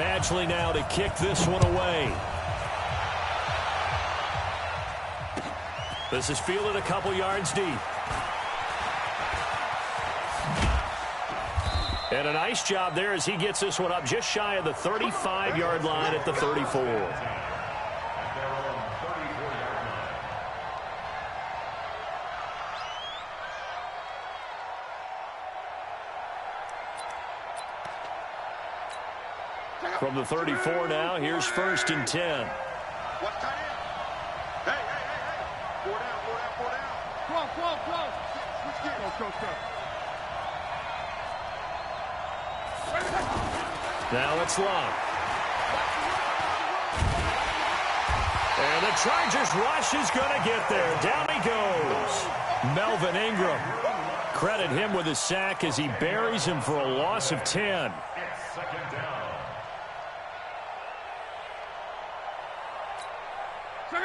Badgley now to kick this one away. This is fielded a couple yards deep. And a nice job there as he gets this one up just shy of the 35-yard line at the 34. From the 34 now, here's 1st and 10. What's tight end? Hey. 4 down. Close. Switch gears. Go. Now it's long. And the Chargers rush is going to get there. Down he goes. Melvin Ingram. Credit him with a sack as he buries him for a loss of 10.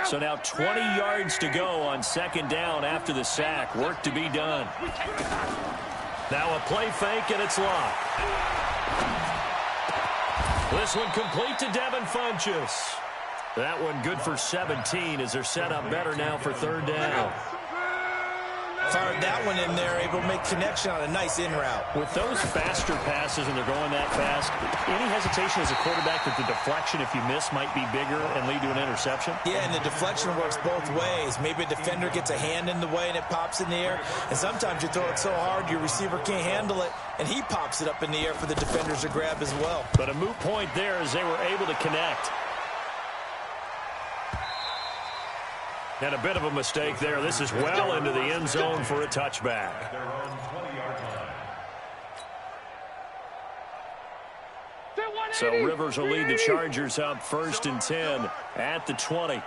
So now 20 yards to go on 2nd down after the sack. Work to be done. Now a play fake, and it's locked. This one complete to Devin Funchess. That one good for 17 as they're set up better now for 3rd down. Fired that one in there, able to make connection on a nice in route. With those faster passes and they're going that fast, any hesitation as a quarterback that the deflection, if you miss, might be bigger and lead to an interception? Yeah, and the deflection works both ways. Maybe a defender gets a hand in the way and it pops in the air. And sometimes you throw it so hard your receiver can't handle it, and he pops it up in the air for the defenders to grab as well. But a moot point there as they were able to connect. And a bit of a mistake there. This is well into the end zone for a touchback. So Rivers will lead the Chargers up 1st and 10 at the 20.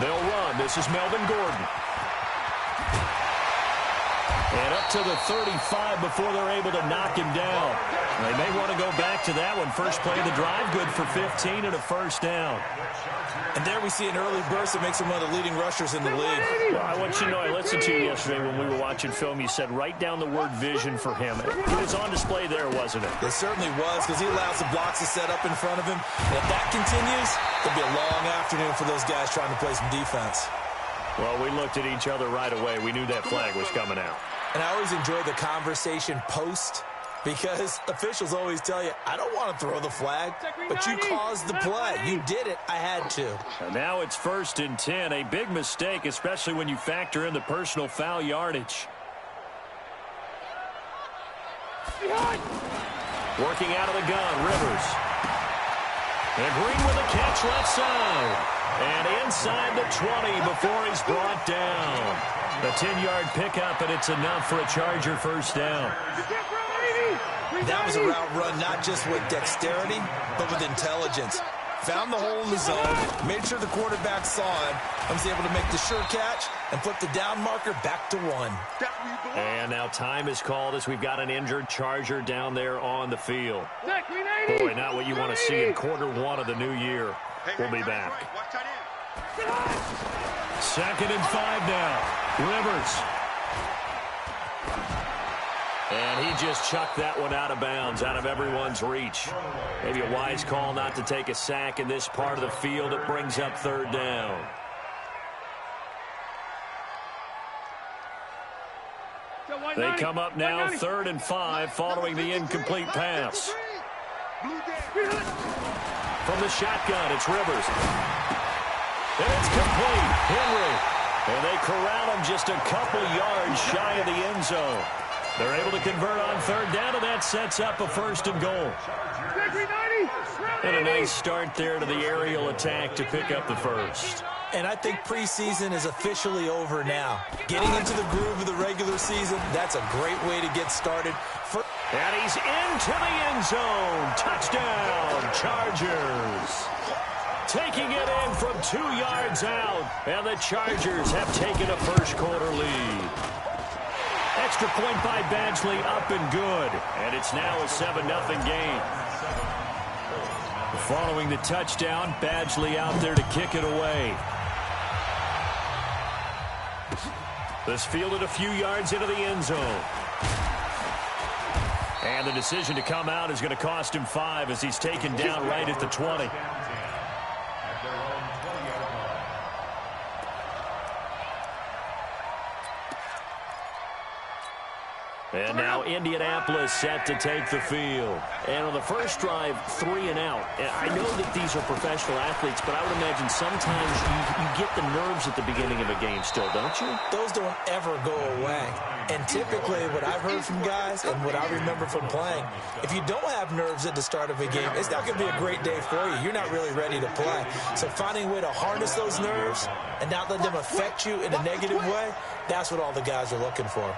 They'll run. This is Melvin Gordon. And up to the 35 before they're able to knock him down. They may want to go back to that one. First play of the drive, good for 15 and a 1st down. And there we see an early burst that makes him one of the leading rushers in the league. Well, I want you to know, I listened to you yesterday when we were watching film. You said write down the word vision for him. It was on display there, wasn't it? It certainly was, because he allows the blocks to set up in front of him. And if that continues, it'll be a long afternoon for those guys trying to play some defense. Well, we looked at each other right away. We knew that flag was coming out. And I always enjoy the conversation post, because officials always tell you, I don't want to throw the flag, but you caused the play. You did it. I had to. And now it's 1st and 10. A big mistake, especially when you factor in the personal foul yardage. Working out of the gun, Rivers. And Green with a catch left side. And inside the 20 before he's brought down. A 10-yard pickup, and it's enough for a Charger 1st down. That was a route run not just with dexterity, but with intelligence. Found the hole in the zone, made sure the quarterback saw him, and was able to make the sure catch and flip the down marker back to 1. And now time is called as we've got an injured Charger down there on the field. Boy, not what you want to see in Q1 of the new year. We'll be back. 2nd and 5 now. Rivers. And he just chucked that one out of bounds, out of everyone's reach. Maybe a wise call not to take a sack in this part of the field. It brings up 3rd down. They come up now 3rd and 5 following the incomplete pass. From the shotgun, it's Rivers. And it's complete. Henry. And they corral him just a couple yards shy of the end zone. They're able to convert on 3rd down, and that sets up a 1st and goal. And a nice start there to the aerial attack to pick up the 1st. And I think preseason is officially over now. Getting into the groove of the regular season, that's a great way to get started. And he's into the end zone. Touchdown, Chargers. Taking it in from 2 yards out. And the Chargers have taken a first-quarter lead. Extra point by Badgley, up and good. And it's now a 7-0 game. Following the touchdown, Badgley out there to kick it away. This fielded a few yards into the end zone. And the decision to come out is going to cost him 5 as he's taken down right at the 20. And now Indianapolis set to take the field. And on the first drive, 3 and out. And I know that these are professional athletes, but I would imagine sometimes you get the nerves at the beginning of a game still, don't you? Those don't ever go away. And typically what I've heard from guys and what I remember from playing, if you don't have nerves at the start of a game, it's not going to be a great day for you. You're not really ready to play. So finding a way to harness those nerves and not let them affect you in a negative way, that's what all the guys are looking for.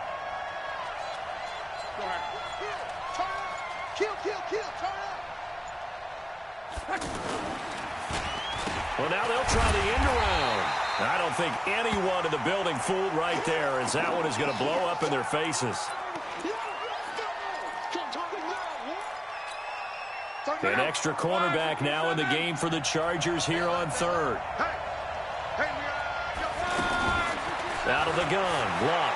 Well, now they'll try the end around. I don't think anyone in the building fooled right there, as that one is going to blow up in their faces. An extra cornerback now in the game for the Chargers here on third. Out of the gun, Luck.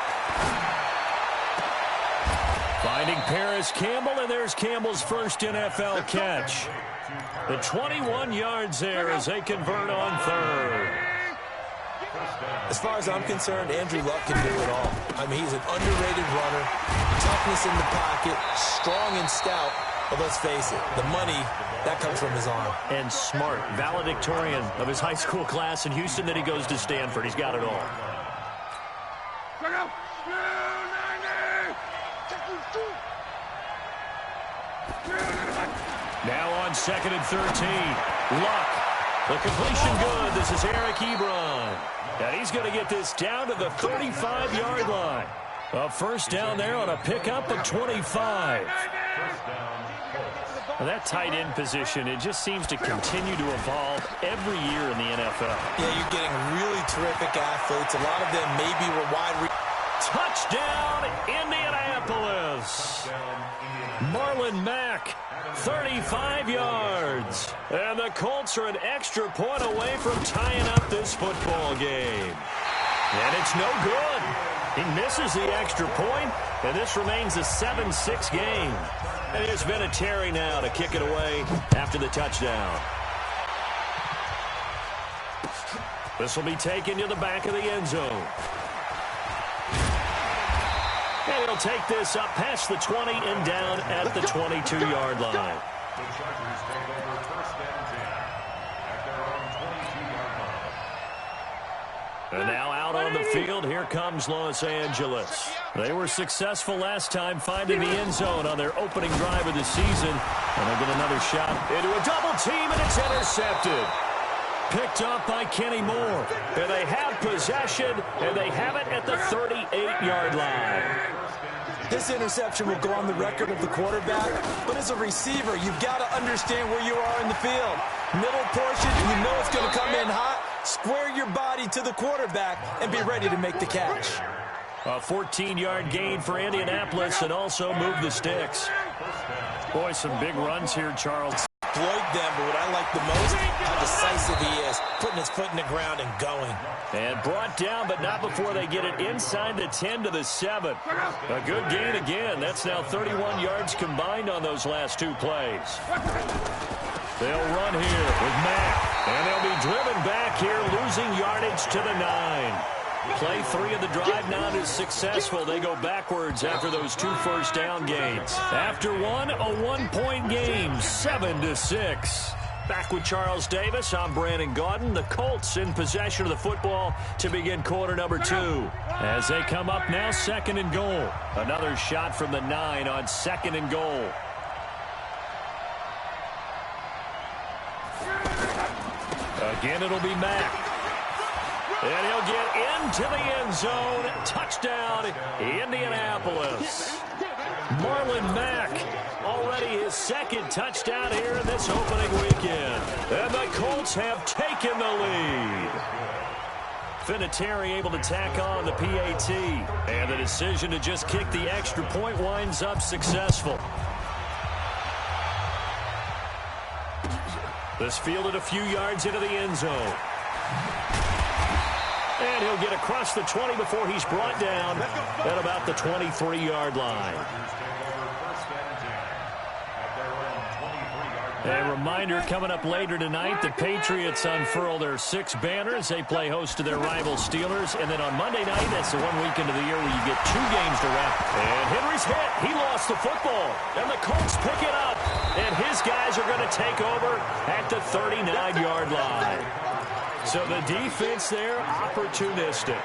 Finding Paris Campbell, and there's Campbell's first NFL catch. The 21 yards there as they convert on third. As far as I'm concerned, Andrew Luck can do it all. I mean, he's an underrated runner, toughness in the pocket, strong and stout. But let's face it, the money, that comes from his arm. And smart, valedictorian of his high school class in Houston, then he goes to Stanford. He's got it all. Now on 2nd and 13. Luck. The completion good. This is Eric Ebron. And he's going to get this down to the 35-yard line. A first down there on a pickup of 25. Well, that tight end position, it just seems to continue to evolve every year in the NFL. Yeah, you're getting really terrific athletes. A lot of them maybe were wide. Touchdown, Indianapolis. Marlon Mack, 35 yards. And the Colts are an extra point away from tying up this football game. And it's no good. He misses the extra point, and this remains a 7-6 game. And it's been a Terry now to kick it away after the touchdown. This will be taken to the back of the end zone. And he'll take this up past the 20 and down at the 22-yard line. And now out on the field, here comes Los Angeles. They were successful last time finding the end zone on their opening drive of the season. And they'll get another shot into a double team, and it's intercepted. Picked up by Kenny Moore. And they have possession, and they have it at the 38-yard line. This interception will go on the record of the quarterback, but as a receiver, you've got to understand where you are in the field. Middle portion, you know it's going to come in hot. Square your body to the quarterback and be ready to make the catch. A 14-yard gain for Indianapolis and also move the sticks. Boy, some big runs here, Charles. Exploit them, but what I like the most, how decisive he is, putting his foot in the ground and going. And brought down, but not before they get it inside the 10 to the 7. A good gain again. That's now 31 yards combined on those last two plays. They'll run here with Mack, and they'll be driven back here, losing yardage to the 9. Play 3 of the drive not as successful. They go backwards after those 2 first down gains. After one, a 1-point game, 7-6. Back with Charles Davis, I'm Brandon Gaudin. The Colts in possession of the football to begin quarter number 2. As they come up now, 2nd and goal. Another shot from the 9 on 2nd and goal. Again, it'll be Mack. And he'll get into the end zone. Touchdown, Indianapolis. Marlon Mack, already his 2nd touchdown here in this opening weekend. And the Colts have taken the lead. Vinatieri able to tack on the PAT. And the decision to just kick the extra point winds up successful. This fielded a few yards into the end zone. And he'll get across the 20 before he's brought down at about the 23-yard line. A reminder coming up later tonight, the Patriots unfurl their 6 banners. They play host to their rival Steelers. And then on Monday night, that's the one weekend of the year where you get 2 games to wrap. And Henry's hit. He lost the football. And the Colts pick it up. And his guys are going to take over at the 39-yard line. So the defense there, opportunistic.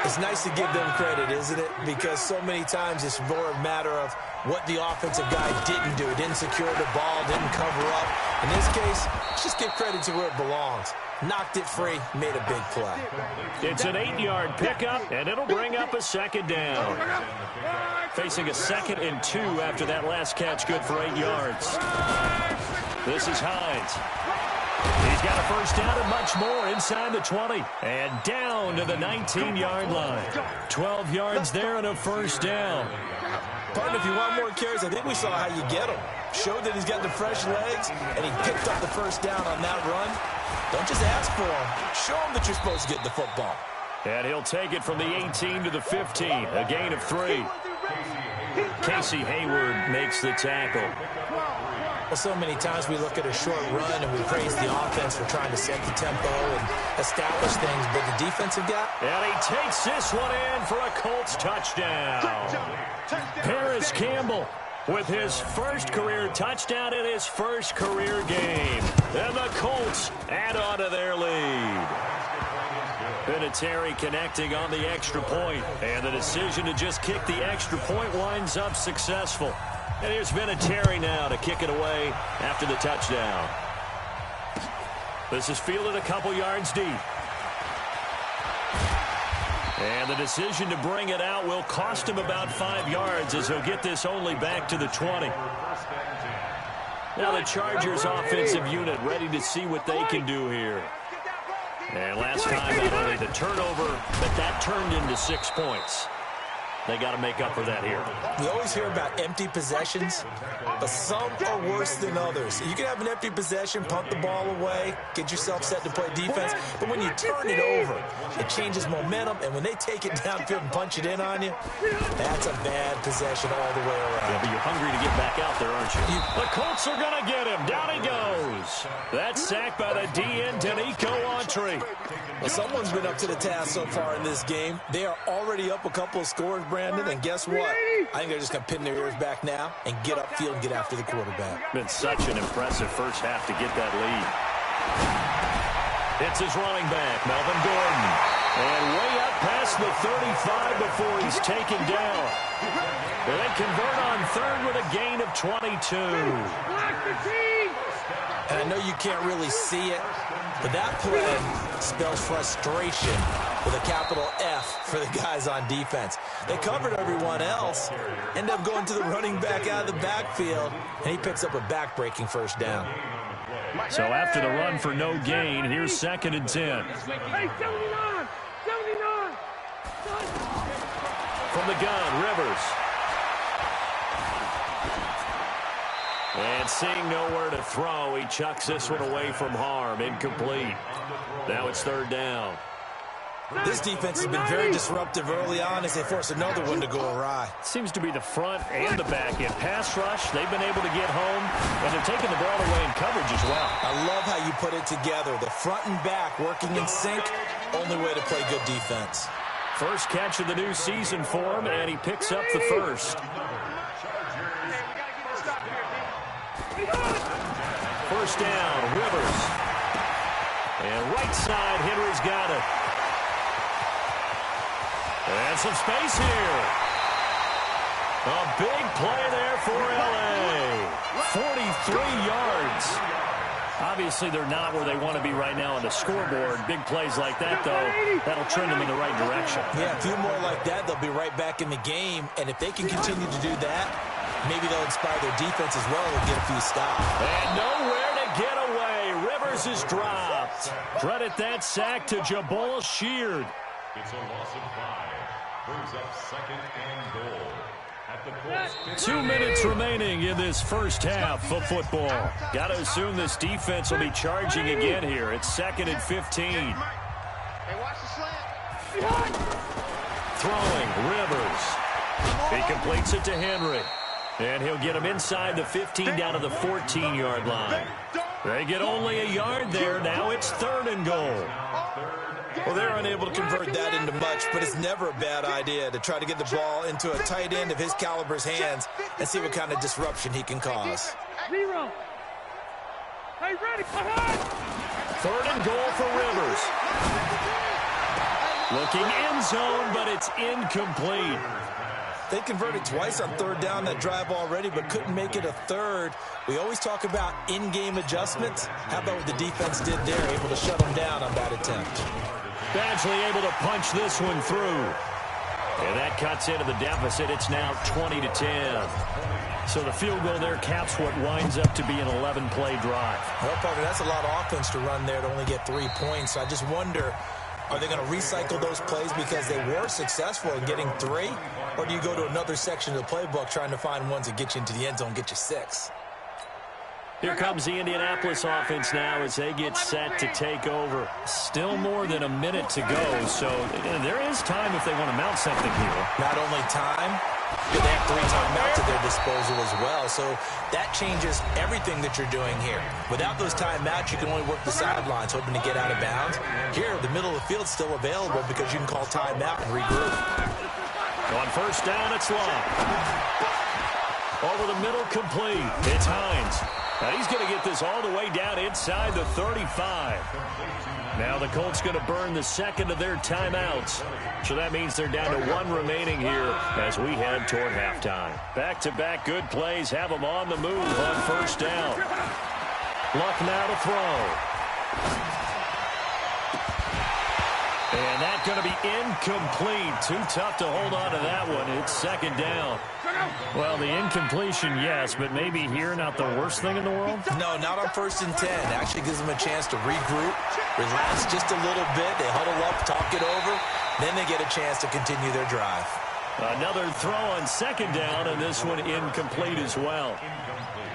It's nice to give them credit, isn't it? Because so many times it's more a matter of what the offensive guy didn't do. Didn't secure the ball, didn't cover up. In this case, let's just give credit to where it belongs. Knocked it free, made a big play. It's an 8-yard pickup, and it'll bring up a 2nd down. Facing a 2nd and 2 after that last catch, good for 8 yards. This is Hines. He's got a 1st down and much more inside the 20. And down to the 19-yard line. 12 yards there and a 1st down. Partner, if you want more carries, I think we saw how you get them. Showed that he's got the fresh legs, and he picked up the 1st down on that run. Don't just ask for him. Show him that you're supposed to get the football. And he'll take it from the 18 to the 15. A gain of 3. Casey Hayward makes the tackle. Well, so many times we look at a short run and we praise the offense for trying to set the tempo and establish things, but the defensive guy... And he takes this one in for a Colts touchdown. Paris Campbell with his 1st career touchdown in his 1st career game. And the Colts add on to their lead. Vinatieri connecting on the extra point. And the decision to just kick the extra point winds up successful. And here's Vinatieri now to kick it away after the touchdown. This is fielded a couple yards deep. And the decision to bring it out will cost him about 5 yards as he'll get this only back to the 20. Now the Chargers offensive unit ready to see what they can do here. And last time not only the turnover, but that turned into 6 points. They got to make up for that here. We always hear about empty possessions, but some are worse than others. You can have an empty possession, punt the ball away, get yourself set to play defense, but when you turn it over, it changes momentum, and when they take it downfield and punch it in on you, that's a bad possession all the way around. Yeah, but you're hungry to get back out there, aren't you? The Colts are going to get him. Down he goes. That's sacked by the DN, Danico Autry. Well, someone's been up to the task so far in this game. They are already up a couple of scores, Brandon, and guess what? I think they're just going to pin their ears back now and get upfield and get after the quarterback. Been such an impressive first half to get that lead. It's his running back, Melvin Gordon. And way up past the 35 before he's taken down. And they convert on 3rd with a gain of 22. And I know you can't really see it, but that play spells frustration with a capital F for the guys on defense. They covered everyone else, end up going to the running back out of the backfield, and he picks up a back-breaking 1st down. So after the run for no gain, here's 2nd and 10. Hey, 79! 79! From the gun, Rivers. And seeing nowhere to throw, he chucks this one away from harm. Incomplete. Now it's 3rd down. This defense has been very disruptive early on as they force another one to go awry. Seems to be the front and the back end. Pass rush, they've been able to get home, and they're taking the ball away in coverage as well. I love how you put it together. The front and back working in sync, only way to play good defense. First catch of the new season for him, and he picks up the 1st. First down, Rivers. And right side, Henry's got it. And some space here. A big play there for L.A. 43 yards. Obviously, they're not where they want to be right now on the scoreboard. Big plays like that, though, that'll trend them in the right direction. Yeah, a few more like that, they'll be right back in the game. And if they can continue to do that, maybe they'll inspire their defense as well and get a few stops. And nowhere to get away. Rivers is dropped. Credit that sack to Jabal Sheard. It's a loss of 5. Brings up 2nd and goal. At the Colts. 2 minutes remaining in this first half of football. Got to assume this defense will be charging again here. It's 2nd and 15. Hey, watch the slant. Throwing, Rivers. He completes it to Henry. And he'll get him inside the 15 down to the 14-yard line. They get only a yard there. Now it's 3rd and goal. Well, they're unable to convert that into much, but it's never a bad idea to try to get the ball into a tight end of his caliber's hands and see what kind of disruption he can cause. 0. Hey, ready? 3rd and goal for Rivers. Looking end zone, but it's incomplete. They converted twice on 3rd down that drive already, but couldn't make it a 3rd. We always talk about in-game adjustments. How about what the defense did there, able to shut them down on that attempt? Badgley able to punch this one through. And that cuts into the deficit. It's now 20-10. So the field goal there caps what winds up to be an 11-play drive. Well, Parker, that's a lot of offense to run there to only get 3 points. So I just wonder, are they going to recycle those plays because they were successful in getting 3? Or do you go to another section of the playbook trying to find ones that get you into the end zone, get you 6? Here comes the Indianapolis offense now as they get set to take over. Still more than a minute to go, so there is time if they want to mount something here. Not only time, but they have 3 timeouts at their disposal as well, so that changes everything that you're doing here. Without those timeouts, you can only work the sidelines, hoping to get out of bounds. Here, the middle of the field's still available because you can call timeout and regroup. On 1st down, it's Long. Over the middle, complete. It's Hines. Now he's going to get this all the way down inside the 35. Now the Colts going to burn the 2nd of their timeouts. So that means they're down to 1 remaining here as we head toward halftime. Back-to-back good plays have them on the move on 1st down. Luck now to throw. And that's going to be incomplete. Too tough to hold on to that one. It's 2nd down. Well, the incompletion, yes, but maybe here not the worst thing in the world? No, not on 1st and 10. Actually gives them a chance to regroup, relax just a little bit. They huddle up, talk it over. Then they get a chance to continue their drive. Another throw on 2nd down, and this one incomplete as well.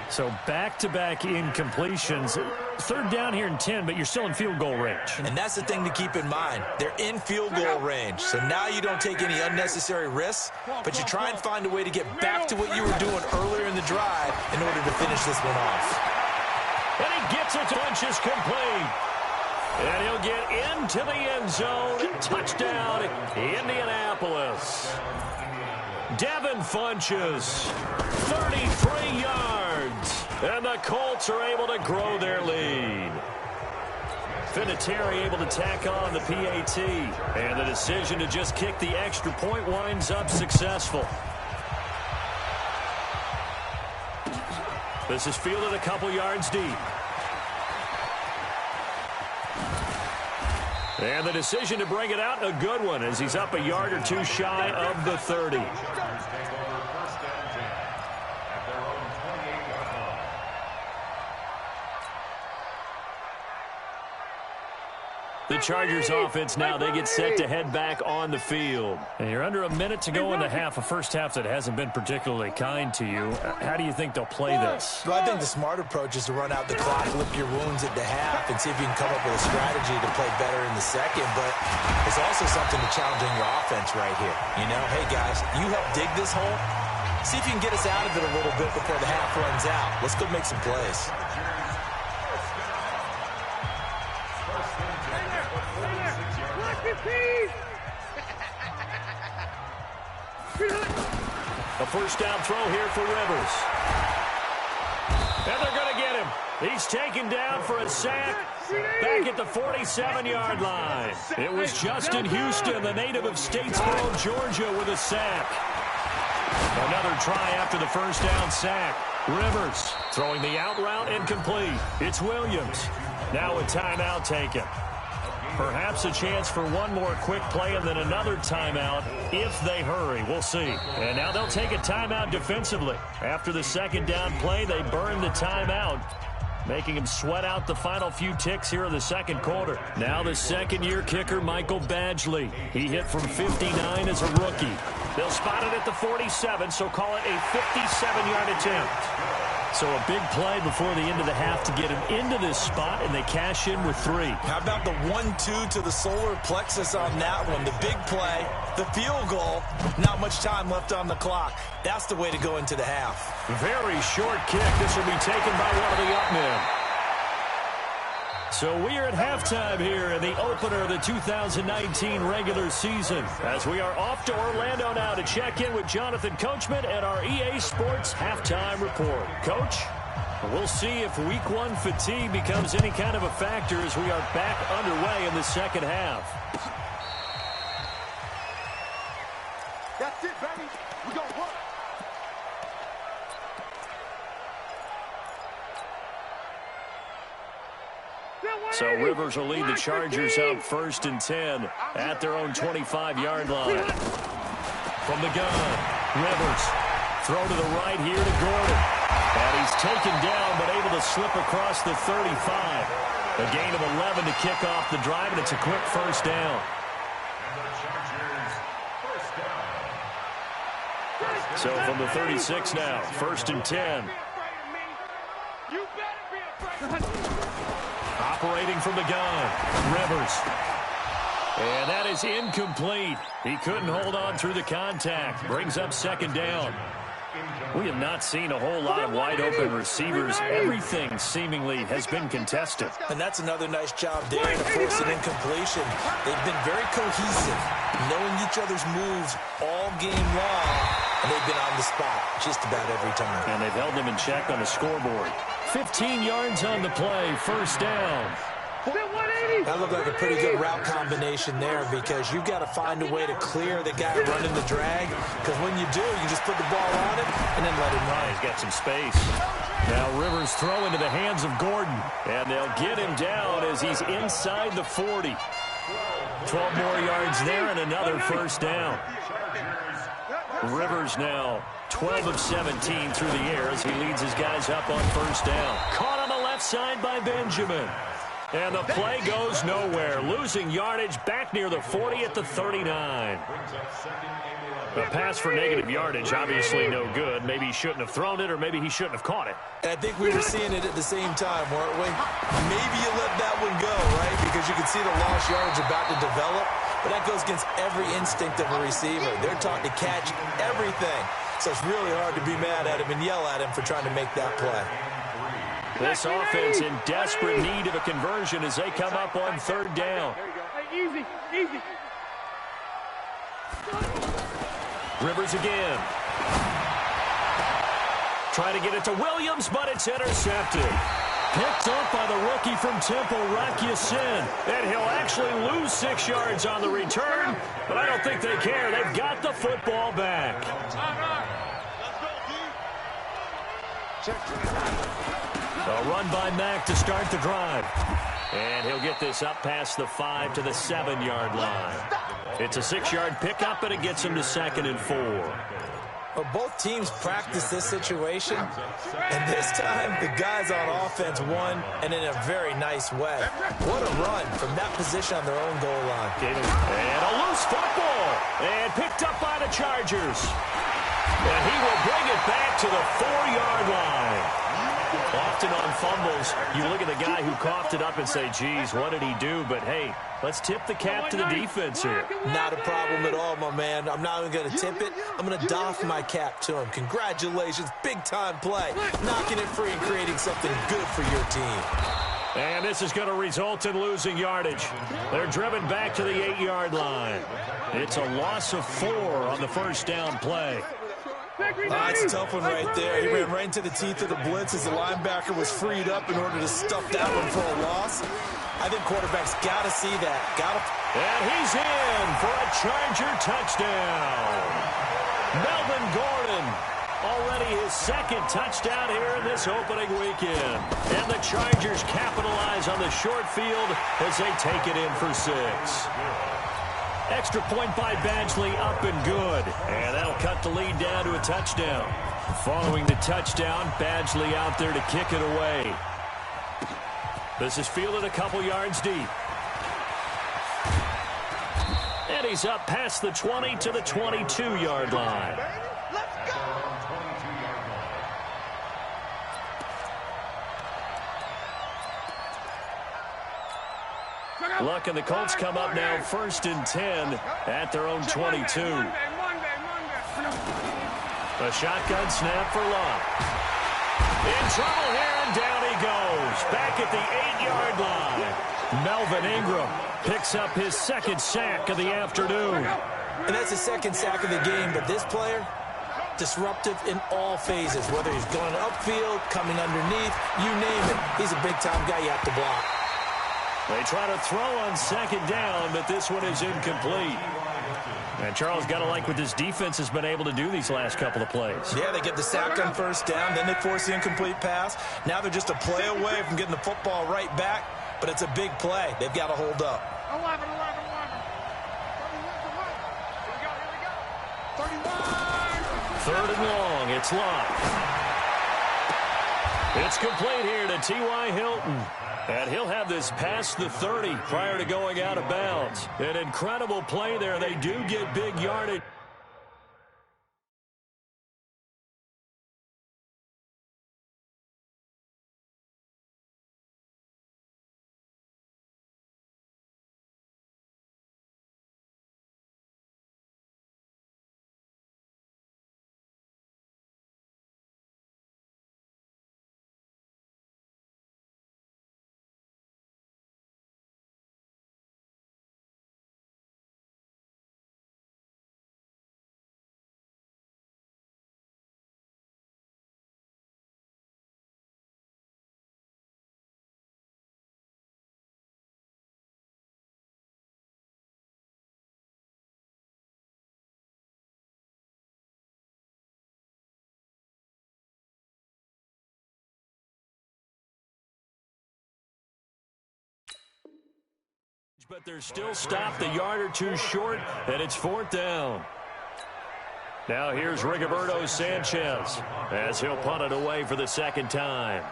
So back-to-back incompletions. 3rd down here in 10, but you're still in field goal range. And that's the thing to keep in mind. They're in field goal range. So now you don't take any unnecessary risks, but you try and find a way to get back to what you were doing earlier in the drive in order to finish this one off. And he gets it to Funches complete. And he'll get into the end zone. Touchdown, Indianapolis. Devin Funches, 33 yards. And the Colts are able to grow their lead. Vinatieri able to tack on the PAT. And the decision to just kick the extra point winds up successful. This is fielded a couple yards deep. And the decision to bring it out, a good one, as he's up a yard or 2 shy of the 30. The Chargers offense now, they get set to head back on the field. And you're under a minute to go in the half, a first half that hasn't been particularly kind to you. How do you think they'll play this? Well, I think the smart approach is to run out the clock, lick your wounds at the half, and see if you can come up with a strategy to play better in the second. But it's also something to challenge in your offense right here. You know, hey, guys, you help dig this hole. See if you can get us out of it a little bit before the half runs out. Let's go make some plays. A first down throw here for Rivers. And they're going to get him. He's taken down for a sack back at the 47-yard line. It was Justin Houston, the native of Statesboro, Georgia, with a sack. Another try after the first down sack. Rivers throwing the out route incomplete. It's Williams. Now a timeout taken. Perhaps a chance for one more quick play and then another timeout if they hurry. We'll see. And now they'll take a timeout defensively. After the second down play, they burn the timeout, making him sweat out the final few ticks here in the second quarter. Now the second-year kicker, Michael Badgley. He hit from 59 as a rookie. They'll spot it at the 47, so call it a 57-yard attempt. So a big play before the end of the half to get him into this spot, and they cash in with 3. How about the 1-2 to the solar plexus on that one? The big play, the field goal, not much time left on the clock. That's the way to go into the half. Very short kick. This will be taken by one of the up men. So we are at halftime here in the opener of the 2019 regular season, as we are off to Orlando now to check in with Jonathan Coachman and our EA Sports halftime report. Coach, we'll see if week 1 fatigue becomes any kind of a factor as we are back underway in the second half. That's it, baby. We got work. So Rivers will lead the Chargers out 1st and 10 at their own 25-yard line. From the gun, Rivers. Throw to the right here to Gordon. And he's taken down but able to slip across the 35. A gain of 11 to kick off the drive, and it's a quick first down. So from the 36 now, 1st and 10. You better be afraid. Operating from the gun, Rivers. And that is incomplete. He couldn't hold on through the contact. Brings up 2nd down. We have not seen a whole lot of wide-open receivers. Everything seemingly has been contested. And that's another nice job there to force an incompletion. They've been very cohesive, knowing each other's moves all game long, and they've been on the spot just about every time. And they've held them in check on the scoreboard. 15 yards on the play, 1st down. That looked like a pretty good route combination there, because you've got to find a way to clear the guy running the drag, because when you do, you just put the ball on him and then let him run. He's got some space. Now Rivers throw into the hands of Gordon, and they'll get him down as he's inside the 40. 12 more yards there and another 1st down. Rivers now 12 of 17 through the air as he leads his guys up on 1st down. Caught on the left side by Benjamin. And the play goes nowhere. Losing yardage back near the 40 at the 39. A pass for negative yardage, obviously no good. Maybe he shouldn't have thrown it, or maybe he shouldn't have caught it. And I think we were seeing it at the same time, weren't we? Maybe you let that one go, right? Because you can see the lost yardage about to develop. But that goes against every instinct of a receiver. They're taught to catch everything. So it's really hard to be mad at him and yell at him for trying to make that play. This offense in desperate need of a conversion as they come up on 3rd down. Easy, easy. Rivers again. Try to get it to Williams, but it's intercepted. Picked up by the rookie from Temple, Rakiasin. And he'll actually lose 6 yards on the return, but I don't think they care. They've got the football back. A run by Mack to start the drive. And he'll get this up past the 5 to the 7-yard line. It's a 6-yard pickup, and it gets him to 2nd and 4. Well, both teams practice this situation, and this time the guys on offense won, and in a very nice way. What a run from that position on their own goal line. And a loose football, and picked up by the Chargers. And he will bring it back to the 4-yard line. Often on fumbles, you look at the guy who coughed it up and say, geez, what did he do? But, hey, let's tip the cap to the defense here. Not a problem at all, my man. I'm not even going to tip it. I'm going to doff my cap to him. Congratulations. Big-time play. Knocking it free and creating something good for your team. And this is going to result in losing yardage. They're driven back to the 8-yard line. It's a loss of 4 on the 1st down play. That's a tough one right there. He ran right into the teeth of the blitz as the linebacker was freed up in order to stuff that one for a loss. I think quarterbacks got to see that. And he's in for a Charger touchdown. Melvin Gordon, already his 2nd touchdown here in this opening weekend. And the Chargers capitalize on the short field as they take it in for 6. Extra point by Badgley, up and good. And that'll cut the lead down to a touchdown. Following the touchdown, Badgley out there to kick it away. This is fielded a couple yards deep. And he's up past the 20 to the 22-yard line. Look, and the Colts come up now 1st and 10 at their own 22. A shotgun snap for Love. In trouble here, and down he goes. Back at the 8-yard line. Melvin Ingram picks up his 2nd sack of the afternoon. And that's the 2nd sack of the game, but this player, disruptive in all phases, whether he's going upfield, coming underneath, you name it. He's a big-time guy you have to block. They try to throw on 2nd down, but this one is incomplete. And Charles, got to like what this defense has been able to do these last couple of plays. Yeah, they get the sack on 1st down, then they force the incomplete pass. Now they're just a play away from getting the football right back, but it's a big play. They've got to hold up. 11. 3rd and long. It's Love. It's complete here to T.Y. Hilton. And he'll have this past the 30 prior to going out of bounds. An incredible play there. They do get big yardage. But they're still stopped a yard or two short, and it's 4th down. Now here's Rigoberto Sanchez as he'll punt it away for the 2nd time.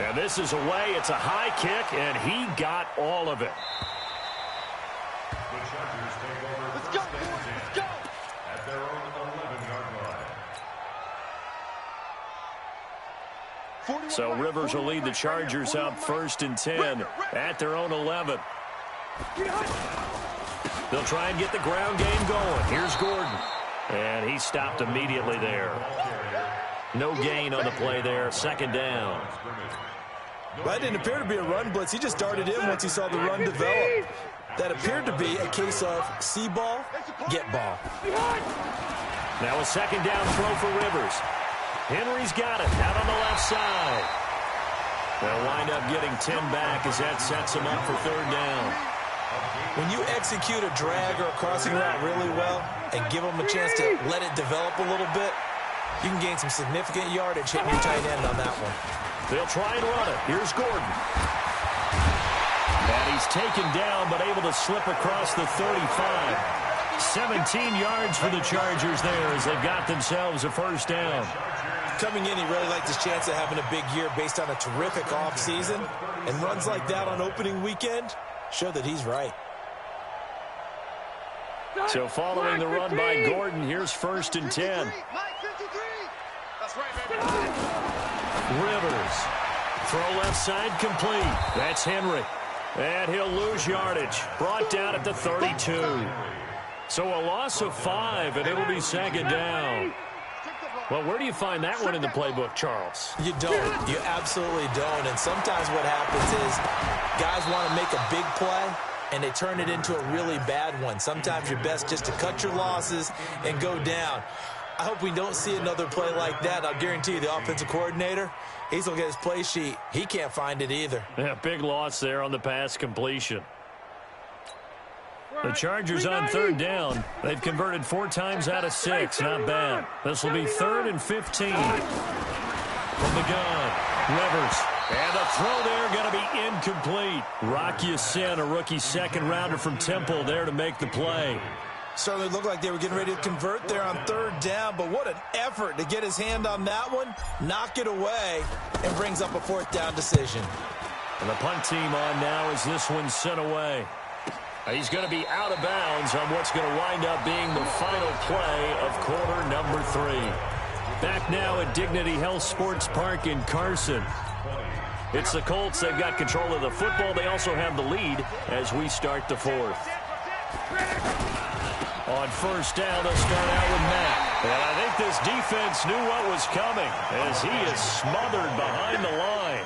And this is away. It's a high kick, and he got all of it. The Chargers take over. Let's go, boys. Let's go. At their own 11-yard line. So Rivers will lead the Chargers up 1st and 10 at their own 11. They'll try and get the ground game going. Here's Gordon. And he stopped immediately there. No gain on the play there. 2nd down. That didn't appear to be a run blitz. He just darted in once he saw the run develop. That appeared to be a case of see ball, get ball. Now a 2nd down throw for Rivers. Henry's got it out on the left side. They'll wind up getting 10 back as that sets him up for 3rd down. When you execute a drag or a crossing route really well and give them a chance to let it develop a little bit, you can gain some significant yardage hitting your tight end on that one. They'll try and run it. Here's Gordon. And he's taken down but able to slip across the 35. 17 yards for the Chargers there as they've got themselves a 1st down. Coming in, he really liked his chance of having a big year based on a terrific offseason. And runs like that on opening weekend show that he's right. So following the run by Gordon, here's 1st and 10. That's right, baby. Rivers. Throw left side complete. That's Henry. And he'll lose yardage. Brought down at the 32. So a loss of 5, and it'll be 2nd down. Well, where do you find that one in the playbook, Charles? You don't. You absolutely don't. And sometimes what happens is guys want to make a big play, and they turn it into a really bad one. Sometimes you're best just to cut your losses and go down. I hope we don't see another play like that. I'll guarantee you the offensive coordinator, he's looking at his play sheet. He can't find it either. Yeah, big loss there on the pass completion. The Chargers on 3rd down. They've converted 4 times out of 6. Not bad. This will be 3rd and 15. From the gun, Rivers. And the throw there going to be incomplete. Rocky Sin, a rookie 2nd rounder from Temple, there to make the play. Certainly looked like they were getting ready to convert there on 3rd down, but what an effort to get his hand on that one, knock it away, and brings up a 4th down decision. And the punt team on now as this one's sent away. He's going to be out of bounds on what's going to wind up being the final play of quarter number 3. Back now at Dignity Health Sports Park in Carson. It's the Colts. They've got control of the football. They also have the lead as we start the fourth. On first down, they'll start out with Matt. And I think this defense knew what was coming as he is smothered behind the line.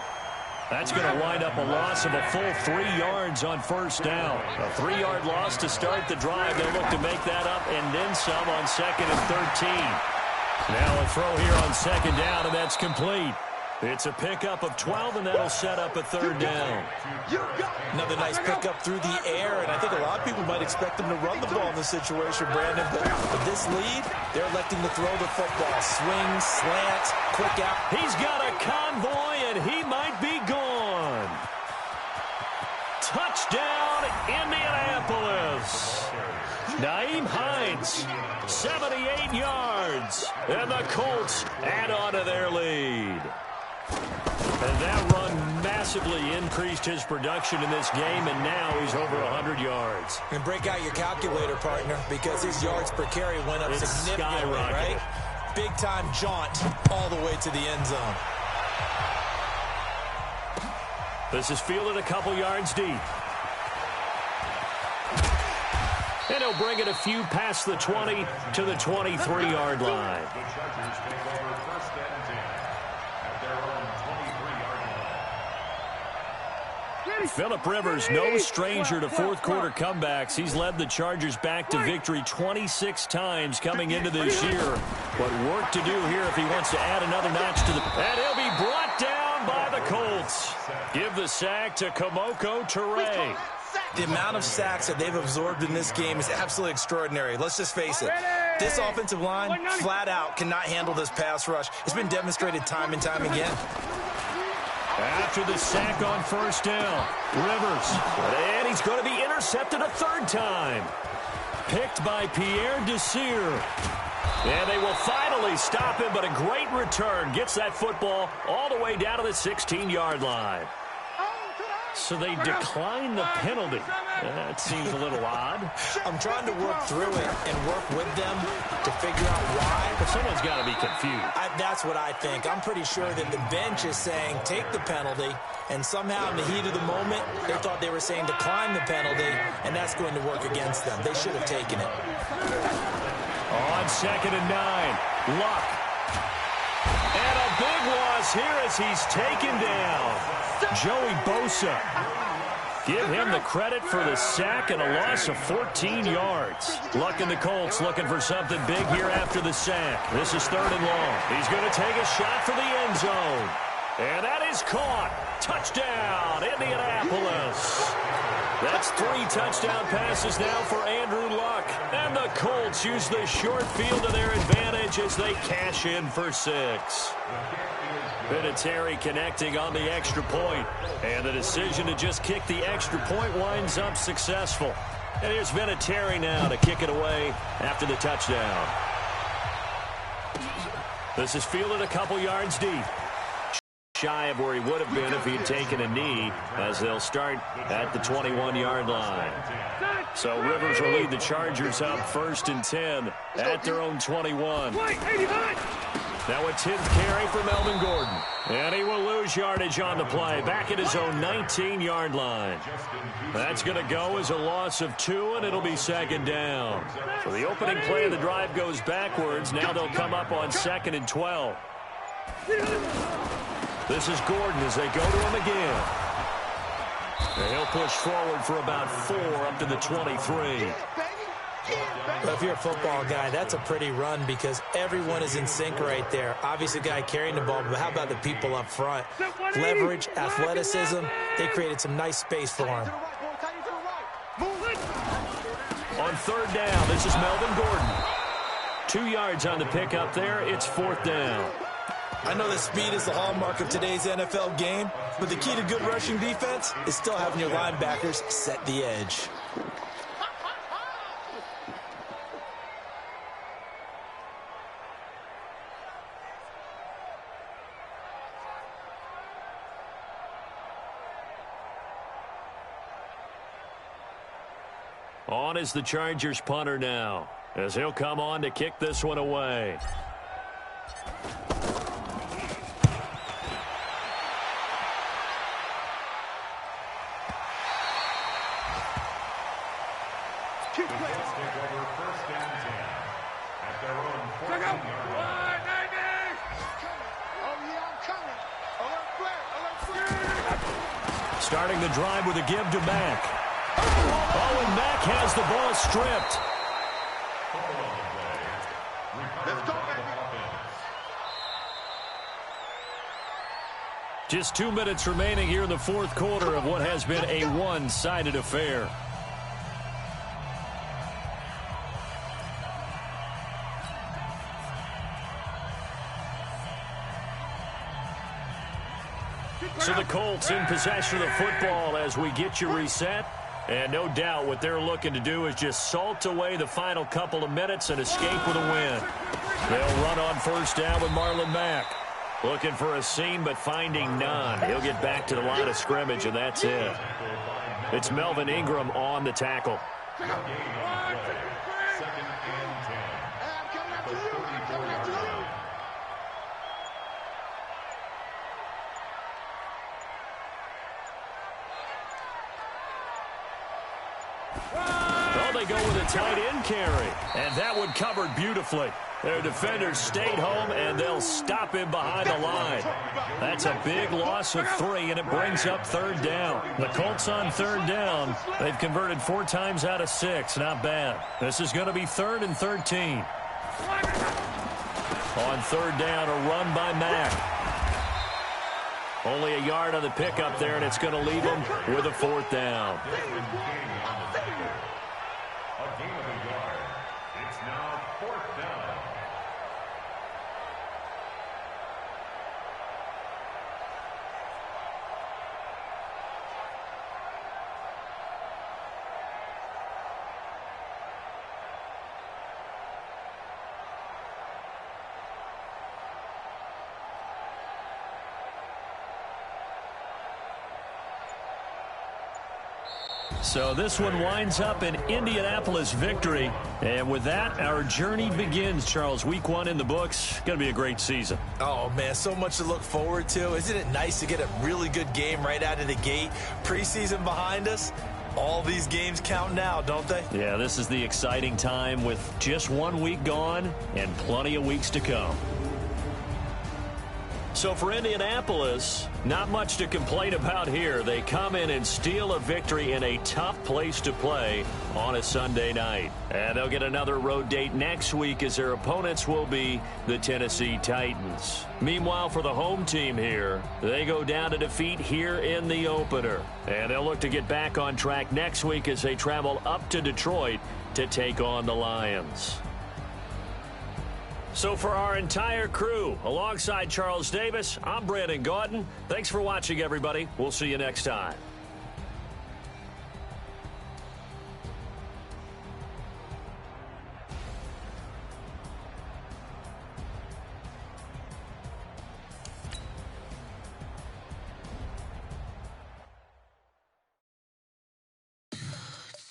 That's going to wind up a loss of a full 3 yards on first down. A 3-yard loss to start the drive. They'll look to make that up and then some on 2nd and 13. Now a throw here on 2nd down, and that's complete. It's a pickup of 12, and that'll set up a 3rd down. Another nice pickup through the air, and I think a lot of people might expect them to run the ball in this situation, Brandon. But with this lead, they're electing to throw the football. Swing, slant, quick out. He's got a convoy, and he might be gone. Touchdown, Indianapolis. Nyheim Hines, 78 yards. And the Colts add on to their lead. And that run massively increased his production in this game, and now he's over 100 yards. And break out your calculator, partner, because his yards per carry went up significantly, right? Big-time jaunt all the way to the end zone. This is fielded a couple yards deep. And he'll bring it a few past the 20 to the 23-yard line. The Chargers take over 1st and 10 at their own 23-yard line. Phillip Rivers, no stranger to fourth-quarter comebacks. He's led the Chargers back to victory 26 times coming into this year. What work to do here if he wants to add another notch to the... And he'll be brought down by the Colts. Give the sack to Komoko Toure. The amount of sacks that they've absorbed in this game is absolutely extraordinary. Let's just face it. This offensive line, flat out, cannot handle this pass rush. It's been demonstrated time and time again. After the sack on first down, Rivers. And he's going to be intercepted a 3rd time. Picked by Pierre Desir. And they will finally stop him, but a great return. Gets that football all the way down to the 16-yard line. So they decline the penalty. That seems a little odd. I'm trying to work through it and work with them to figure out why. But someone's got to be confused. That's what I think. I'm pretty sure that the bench is saying take the penalty, and somehow in the heat of the moment, they thought they were saying decline the penalty, and that's going to work against them. They should have taken it. On 2nd and 9, Luck. And a big loss here as he's taken down. Joey Bosa. Give him the credit for the sack and a loss of 14 yards. Luck and the Colts looking for something big here after the sack. This is 3rd and long. He's going to take a shot for the end zone. And that is caught. Touchdown, Indianapolis. That's 3 touchdown passes now for Andrew Luck. And the Colts use the short field to their advantage as they cash in for 6. Vinatieri connecting on the extra point. And the decision to just kick the extra point winds up successful. And here's Vinatieri now to kick it away after the touchdown. This is fielded a couple yards deep. Shy of where he would have been if he'd taken a knee, as they'll start at the 21-yard line. So Rivers will lead the Chargers up 1st and 10 at their own 21. Now a 10th carry for Melvin Gordon. And he will lose yardage on the play, back at his own 19-yard line. That's going to go as a loss of 2, and it'll be 2nd down. So the opening play of the drive goes backwards. Now they'll come up on 2nd and 12. This is Gordon as they go to him again. And he'll push forward for about 4 up to the 23. But if you're a football guy, that's a pretty run because everyone is in sync right there. Obviously, the guy carrying the ball, but how about the people up front? Leverage, athleticism, they created some nice space for him. On 3rd down, this is Melvin Gordon. 2 yards on the pickup there. It's 4th down. I know that speed is the hallmark of today's NFL game, but the key to good rushing defense is still having your linebackers set the edge. On is the Chargers punter now, as he'll come on to kick this one away. take over first and 10 at their own 14-yard line. Oh, yeah, I'm coming. Alert flare, alert flare. Starting the drive with a give to Mack. Oh, and Mack has the ball stripped. Let's go, baby. Just 2 minutes remaining here in the fourth quarter of what has been a one-sided affair. So the Colts in possession of the football as we get you reset. And no doubt what they're looking to do is just salt away the final couple of minutes and escape with a win. They'll run on first down with Marlon Mack. Looking for a seam, but finding none. He'll get back to the line of scrimmage, and that's it. It's Melvin Ingram on the tackle. Second and 10. I'm coming after you. I'm coming after you. Oh, they go with a tight end carry, and that one covered beautifully. Their defenders stayed home, and they'll stop him behind the line. That's a big loss of 3, and it brings up third down. The Colts on third down. They've converted 4 times out of 6. Not bad. This is going to be 3rd and 13. On third down, a run by Mack. Only a yard on the pickup there, and it's going to leave them with a 4th down. A gain of a yard. It's now 4th down. So this one winds up an Indianapolis victory. And with that, our journey begins, Charles. Week 1 in the books. Going to be a great season. Oh, man, so much to look forward to. Isn't it nice to get a really good game right out of the gate? Preseason behind us. All these games count now, don't they? Yeah, this is the exciting time with just 1 week gone and plenty of weeks to come. So for Indianapolis, not much to complain about here. They come in and steal a victory in a tough place to play on a Sunday night. And they'll get another road date next week as their opponents will be the Tennessee Titans. Meanwhile, for the home team here, they go down to defeat here in the opener. And they'll look to get back on track next week as they travel up to Detroit to take on the Lions. So for our entire crew, alongside Charles Davis, I'm Brandon Gaudin. Thanks for watching, everybody. We'll see you next time.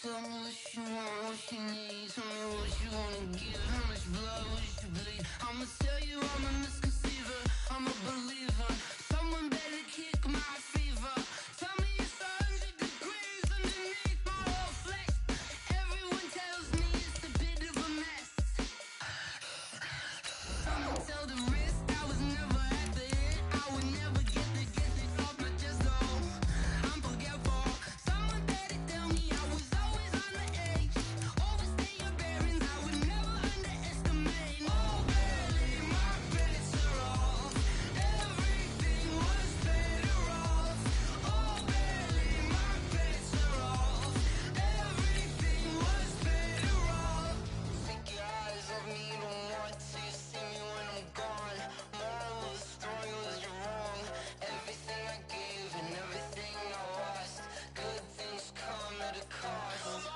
Tell me what you want, what you need. Tell me what you wanna give. How much blood would you bleed? I'ma tell you I'm a misconceiver. I'm a believer. Someone better kick my fever. Tell me it's 100 degrees underneath my whole flesh. Everyone tells me it's a bit of a mess. Someone tell the risk I was never at the hit. I would never get it off my chest though. I'm forgetful. Someone better tell me I was always on the edge. Overstay your bearings, I would never underestimate. Oh, barely, my bets are off. Everything was better off. Oh, barely, my bets are off. Everything was better off. Take your eyes off me, don't want to see me when I'm gone. Moral of the story was you're wrong. Everything I gave and everything I lost. Good things come at a cost.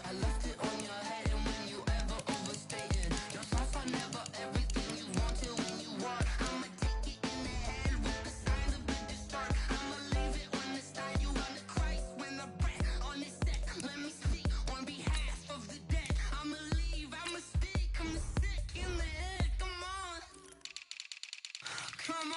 I left it on your head, and when you ever overstated yourself, I never everything you wanted when you want. I'ma take it in the head with the signs of a start. I'ma leave it on the side. You on the Christ when I breath on this set. Let me speak on behalf of the dead. I'ma leave, I'ma speak. I'm sick in the head. Come on. Come